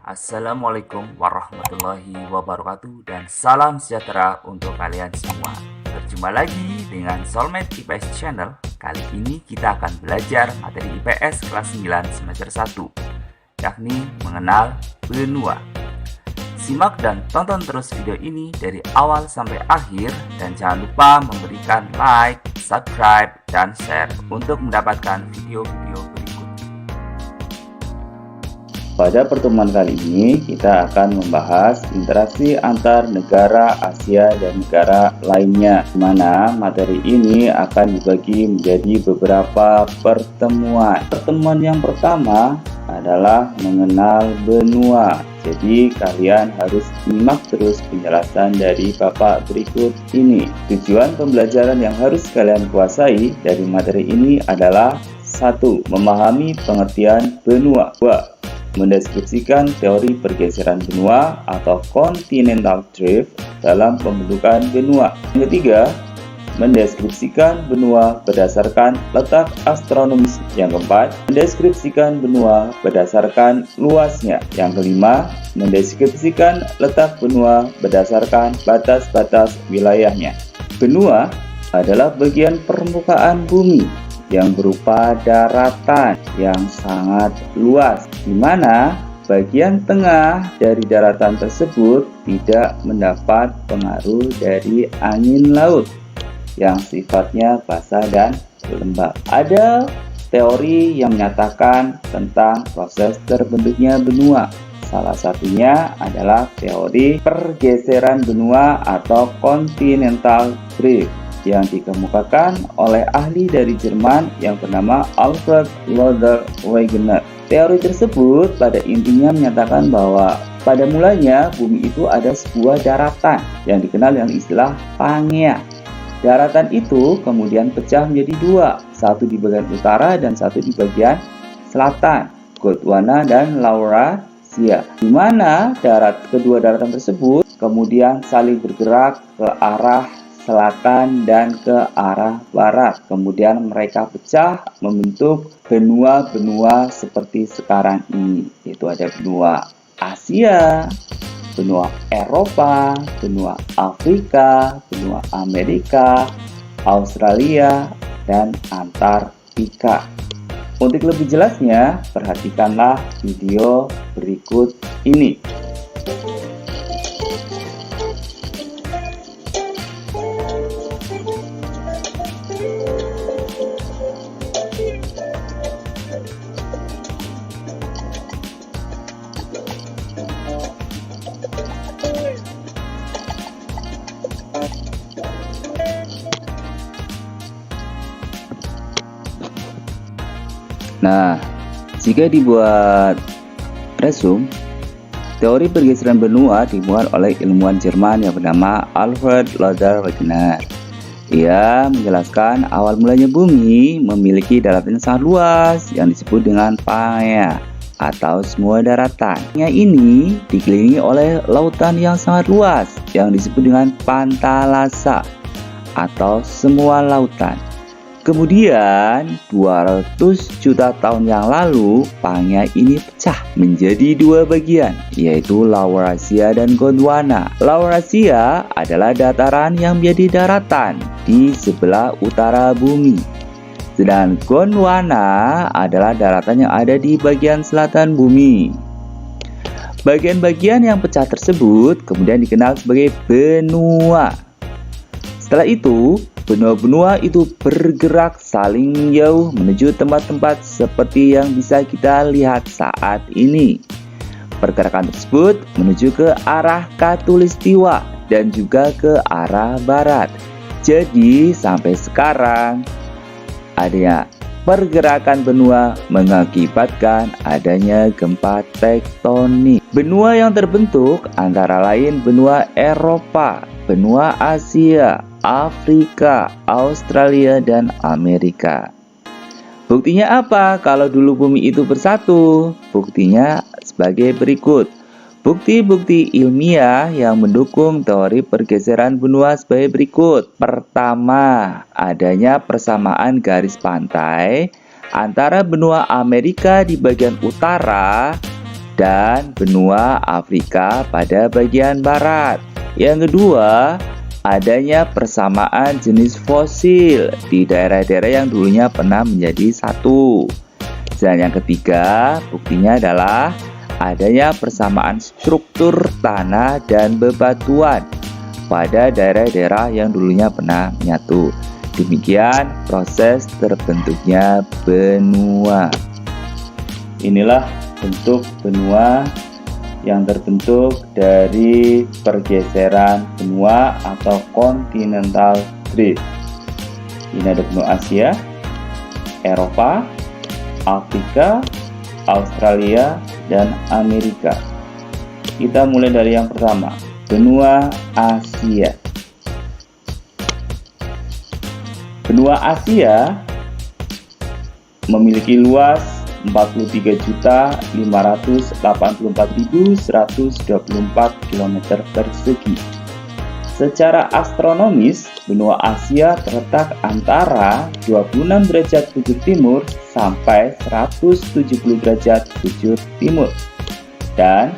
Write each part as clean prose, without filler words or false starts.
Assalamualaikum warahmatullahi wabarakatuh dan salam sejahtera untuk kalian semua. Berjumpa lagi dengan Soulmate IPS Channel. Kali ini kita akan belajar materi IPS kelas 9 semester 1, yakni mengenal benua. Simak dan tonton terus video ini dari awal sampai akhir dan jangan lupa memberikan like, subscribe, dan share untuk mendapatkan video-video berikutnya. Pada pertemuan kali ini kita akan membahas interaksi antar negara Asia dan negara lainnya, di mana materi ini akan dibagi menjadi beberapa pertemuan. Pertemuan yang pertama adalah mengenal benua. Jadi kalian harus simak terus penjelasan dari Bapak berikut ini. Tujuan pembelajaran yang harus kalian kuasai dari materi ini adalah 1. Memahami pengertian benua. 2. Mendeskripsikan teori pergeseran benua atau continental drift dalam pembentukan benua. Yang ketiga, mendeskripsikan benua berdasarkan letak astronomis. Yang keempat, mendeskripsikan benua berdasarkan luasnya. Yang kelima, mendeskripsikan letak benua berdasarkan batas-batas wilayahnya. Benua adalah bagian permukaan bumi yang berupa daratan yang sangat luas, di mana bagian tengah dari daratan tersebut tidak mendapat pengaruh dari angin laut yang sifatnya basah dan lembab. Ada teori yang menyatakan tentang proses terbentuknya benua. Salah satunya adalah teori pergeseran benua atau continental drift yang dikemukakan oleh ahli dari Jerman yang bernama Alfred Lothar Wegener. Teori tersebut pada intinya menyatakan bahwa pada mulanya bumi itu ada sebuah daratan yang dikenal dengan istilah Pangea. Daratan itu kemudian pecah menjadi dua, satu di bagian utara dan satu di bagian selatan, Gondwana dan Laurasia, di mana kedua daratan tersebut kemudian saling bergerak ke arah selatan dan ke arah barat. Kemudian mereka pecah membentuk benua-benua seperti sekarang ini. Yaitu ada benua Asia, benua Eropa, benua Afrika, benua Amerika, Australia, dan Antartika. Untuk lebih jelasnya, perhatikanlah video berikut ini. Nah, jika dibuat resume, teori pergeseran benua dimuat oleh ilmuwan Jerman yang bernama Alfred Lothar Wegener. Ia menjelaskan awal mulanya bumi memiliki daratan yang sangat luas yang disebut dengan Pangea atau semua daratan. Pangea ini dikelilingi oleh lautan yang sangat luas yang disebut dengan Pantalasa atau semua lautan. Kemudian 200 juta tahun yang lalu Pangea ini pecah menjadi dua bagian, yaitu Laurasia dan Gondwana. Laurasia adalah dataran yang menjadi daratan di sebelah utara bumi, sedangkan Gondwana adalah daratan yang ada di bagian selatan bumi. Bagian-bagian yang pecah tersebut kemudian dikenal sebagai benua. Setelah itu, benua-benua itu bergerak saling menjauh menuju tempat-tempat seperti yang bisa kita lihat saat ini. Pergerakan tersebut menuju ke arah Khatulistiwa dan juga ke arah barat. Jadi sampai sekarang adanya pergerakan benua mengakibatkan adanya gempa tektonik. Benua yang terbentuk antara lain benua Eropa, benua Asia, Afrika, Australia, dan Amerika. Buktinya apa kalau dulu bumi itu bersatu? Buktinya sebagai berikut. Bukti-bukti ilmiah yang mendukung teori pergeseran benua sebagai berikut. Pertama, adanya persamaan garis pantai antara benua Amerika di bagian utara dan benua Afrika pada bagian barat. Yang kedua, adanya persamaan jenis fosil di daerah-daerah yang dulunya pernah menjadi satu. Dan yang ketiga, buktinya adalah adanya persamaan struktur tanah dan bebatuan pada daerah-daerah yang dulunya pernah menyatu. Demikian proses terbentuknya benua. Inilah bentuk benua yang terbentuk dari pergeseran benua atau continental drift. Ini ada benua Asia, Eropa, Afrika, Australia, dan Amerika. Kita mulai dari yang pertama, benua Asia. Benua Asia memiliki luas 43.584.124 km persegi. Secara astronomis, benua Asia terletak antara 26 derajat bujur timur sampai 170 derajat bujur timur dan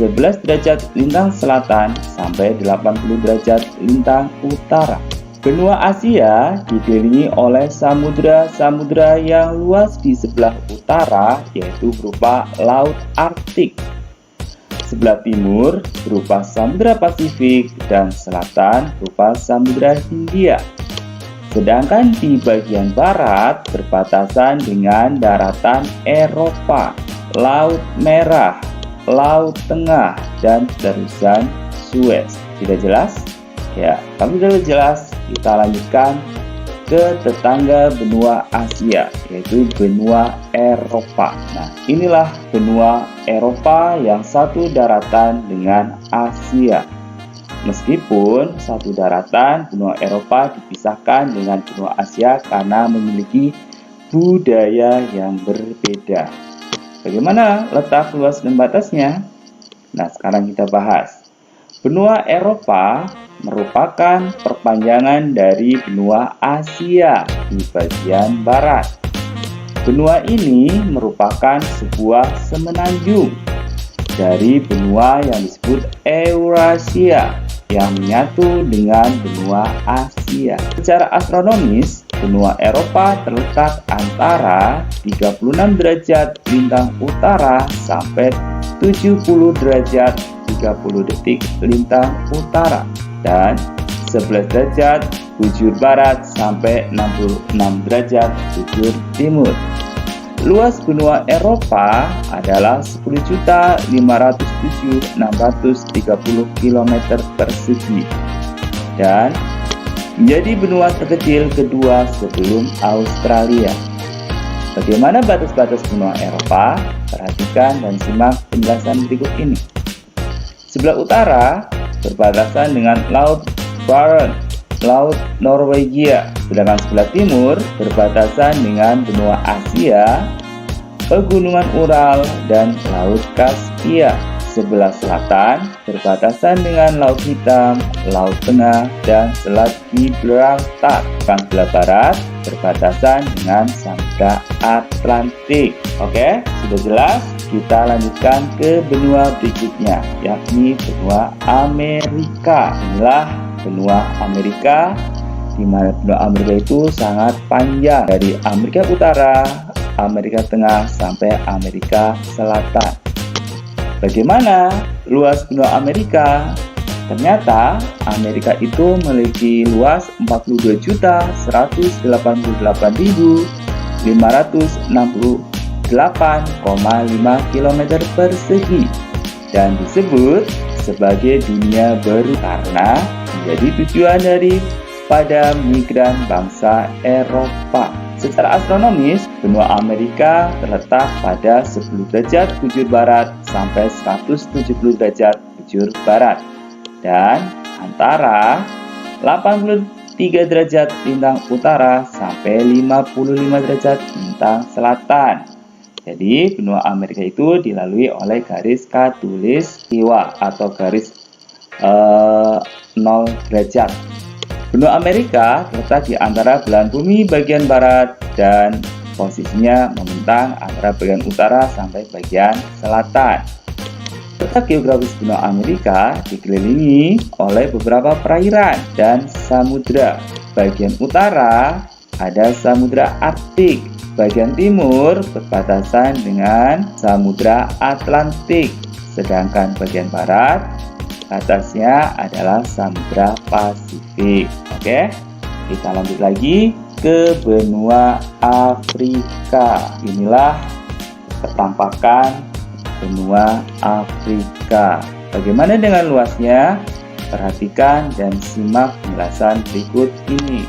11 derajat lintang selatan sampai 80 derajat lintang utara. Benua Asia dikelilingi oleh samudra-samudra yang luas di sebelah utara, yaitu berupa Laut Arktik. Sebelah timur berupa Samudra Pasifik dan selatan berupa Samudra Hindia. Sedangkan di bagian barat berbatasan dengan daratan Eropa, Laut Merah, Laut Tengah, dan terusan Suez. Tidak jelas? Ya, kalau sudah jelas, kita lanjutkan ke tetangga benua Asia, yaitu benua Eropa. Nah, inilah benua Eropa yang satu daratan dengan Asia. Meskipun satu daratan, benua Eropa dipisahkan dengan benua Asia karena memiliki budaya yang berbeda. Bagaimana letak luas dan batasnya? Nah, sekarang kita bahas. Benua Eropa merupakan perpanjangan dari benua Asia di bagian barat. Benua ini merupakan sebuah semenanjung dari benua yang disebut Eurasia yang menyatu dengan benua Asia. Secara astronomis, benua Eropa terletak antara 36 derajat lintang utara sampai 70 derajat 30 detik lintang utara dan 11 derajat bujur barat sampai 66 derajat bujur timur. Luas benua Eropa adalah 10.507.630 km persegi dan menjadi benua terkecil kedua sebelum Australia. Bagaimana batas-batas benua Eropa? Perhatikan dan simak penjelasan berikut ini. Sebelah utara berbatasan dengan Laut Barents, Laut Norwegia, sedangkan sebelah timur berbatasan dengan benua Asia, Pegunungan Ural, dan Laut Kaspia. Sebelah selatan berbatasan dengan Laut Hitam, Laut Tengah, dan Selat Gibraltar. Sebelah barat berbatasan dengan Samudra Atlantik. Oke, sudah jelas? Kita lanjutkan ke benua berikutnya, yakni benua Amerika. Inilah benua Amerika, di mana benua Amerika itu sangat panjang dari Amerika Utara, Amerika Tengah, sampai Amerika Selatan. Bagaimana luas benua Amerika? Ternyata Amerika itu memiliki luas 42.188.568,5 km persegi dan disebut sebagai dunia baru karena menjadi tujuan dari pada migran bangsa Eropa. Secara astronomis, benua Amerika terletak pada 10 derajat bujur barat sampai 170 derajat bujur barat dan antara 83 derajat lintang utara sampai 55 derajat lintang selatan. Jadi, benua Amerika itu dilalui oleh garis khatulistiwa atau garis 0 derajat. Benua Amerika terletak di antara belahan bumi bagian barat dan posisinya membentang antara bagian utara sampai bagian selatan. Letak geografis benua Amerika dikelilingi oleh beberapa perairan dan samudra. Bagian utara ada Samudra Arktik, bagian timur berbatasan dengan Samudra Atlantik, sedangkan bagian barat atasnya adalah Samudra Pasifik. Oke, kita lanjut lagi ke benua Afrika. Inilah penampakan benua Afrika. Bagaimana dengan luasnya? Perhatikan dan simak penjelasan berikut ini.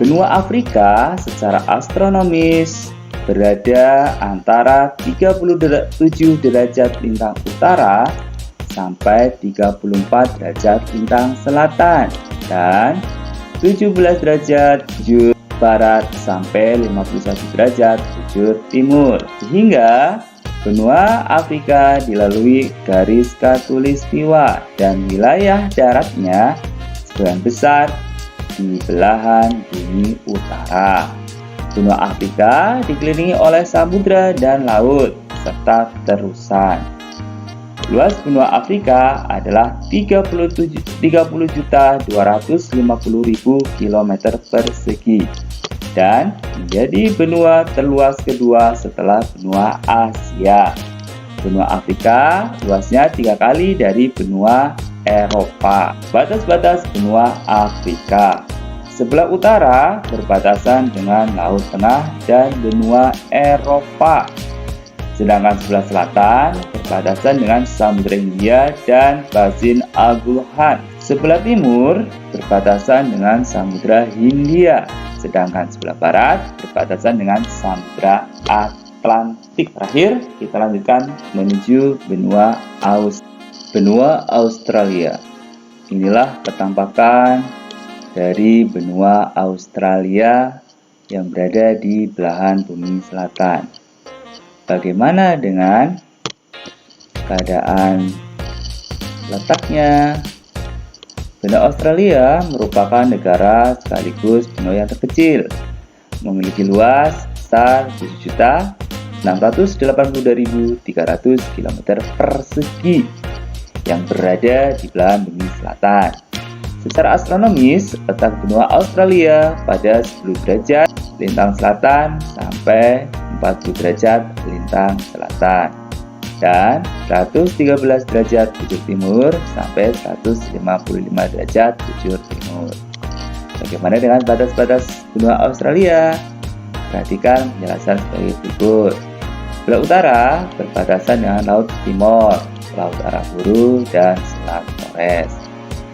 Benua Afrika secara astronomis berada antara 37 derajat lintang utara sampai 34 derajat lintang selatan dan 17 derajat bujur barat sampai 51 derajat bujur timur. Sehingga benua Afrika dilalui garis khatulistiwa dan wilayah daratnya sebagian besar di belahan bumi utara. Benua Afrika dikelilingi oleh samudra dan laut serta terusan. Luas benua Afrika adalah 30.250.000 km persegi dan menjadi benua terluas kedua setelah benua Asia. Benua Afrika luasnya 3 kali dari benua Eropa. Batas-batas benua Afrika. Sebelah utara berbatasan dengan Laut Tengah dan benua Eropa. Sedangkan sebelah selatan berbatasan dengan Samudra Hindia dan Basin Al-Bulhan. Sebelah timur berbatasan dengan Samudra Hindia. Sedangkan sebelah barat berbatasan dengan Samudra Atlantik. Terakhir, kita lanjutkan menuju benua Australia. Inilah penampakan dari benua Australia yang berada di belahan bumi selatan. Bagaimana dengan keadaan letaknya? Benua Australia merupakan negara sekaligus benua yang terkecil, memiliki luas sebesar 7.682.300 km persegi yang berada di belahan bumi selatan. Secara astronomis, letak benua Australia pada 10 derajat lintang selatan sampai 40 derajat lintang selatan dan 113 derajat bujur timur sampai 155 derajat bujur timur. Bagaimana dengan batas-batas benua Australia? Perhatikan penjelasan sebagai berikut. Sebelah utara berbatasan dengan Laut Timor, Laut Arafuru, dan Selat Torres.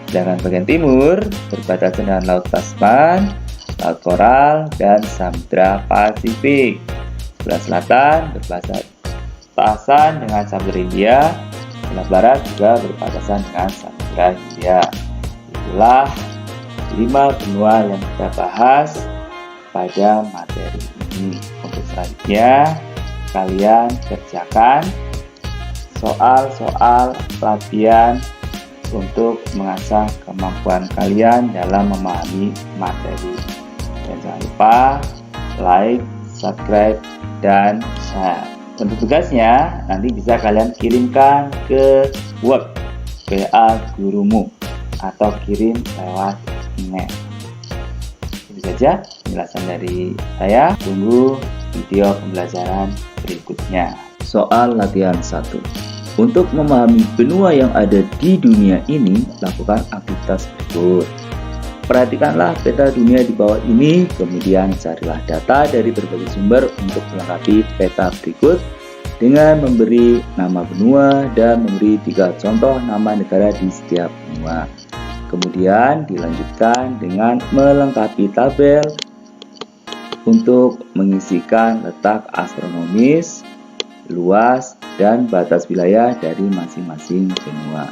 Sedangkan bagian timur berbatasan dengan Laut Tasman, Laut Koral, dan Samudra Pasifik. Sebelah selatan berbatasan dengan Samudra Hindia. Sebelah barat juga berbatasan dengan Samudra Hindia. Itulah 5 benua yang kita bahas pada materi ini. Untuk selanjutnya, kalian kerjakan soal-soal latihan untuk mengasah kemampuan kalian dalam memahami materi. Dan jangan lupa like, subscribe, dan share. Untuk tugasnya nanti bisa kalian kirimkan ke WA gurumu atau kirim lewat email. Itu saja penjelasan dari saya. Tunggu video pembelajaran berikutnya. Soal latihan 1. Untuk memahami benua yang ada di dunia ini, lakukan aktivitas berikut. Perhatikanlah peta dunia di bawah ini, kemudian carilah data dari berbagai sumber untuk melengkapi peta berikut dengan memberi nama benua dan memberi 3 contoh nama negara di setiap benua. Kemudian dilanjutkan dengan melengkapi tabel untuk mengisikan letak astronomis, luas, dan batas wilayah dari masing-masing benua.